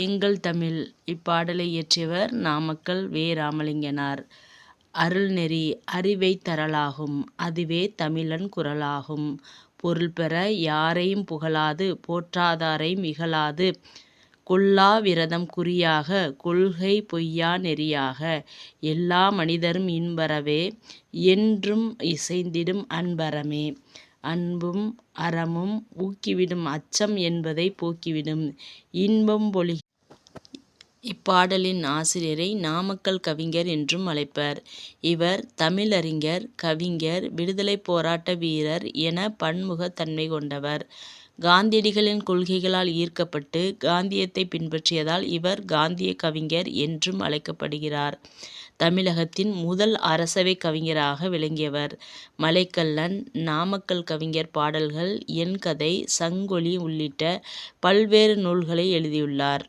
எங்கள் தமிழ். இப்பாடலை இயற்றியவர் நாமக்கல் வே. ராமலிங்கனார். அருள்நெறி அறிவைத் தரலாகும் அதுவே தமிழன் குரலாகும். பொருள் பெற யாரையும் புகழாது போற்றாதாரை மிகழாது கொள்ளா விரதம் குறியாக கொள்கை பொய்யா நெறியாக எல்லா மனிதரும் இன்பறவே என்றும் இசைந்திடும் அன்பறமே. அன்பும் அறமும் ஊக்கிவிடும் அச்சம் என்பதைப் போக்கிவிடும் இன்பம் பொழிக. இப்பாடலின் ஆசிரியரை நாமக்கல் கவிஞர் என்றும் அழைப்பர். இவர் தமிழறிஞர், கவிஞர், விடுதலைப் போராட்ட வீரர் என பன்முகத் தன்மை கொண்டவர். காந்தியடிகளின் கொள்கைகளால் ஈர்க்கப்பட்டு காந்தியத்தை பின்பற்றியதால் இவர் காந்திய கவிஞர் என்றும் அழைக்கப்படுகிறார். தமிழகத்தின் முதல் அரசவை கவிஞராக விளங்கியவர். மலைக்கல்லன், நாமக்கல் கவிஞர் பாடல்கள், என் கதை, சங்கொலி உள்ளிட்ட பல்வேறு நூல்களை எழுதியுள்ளார்.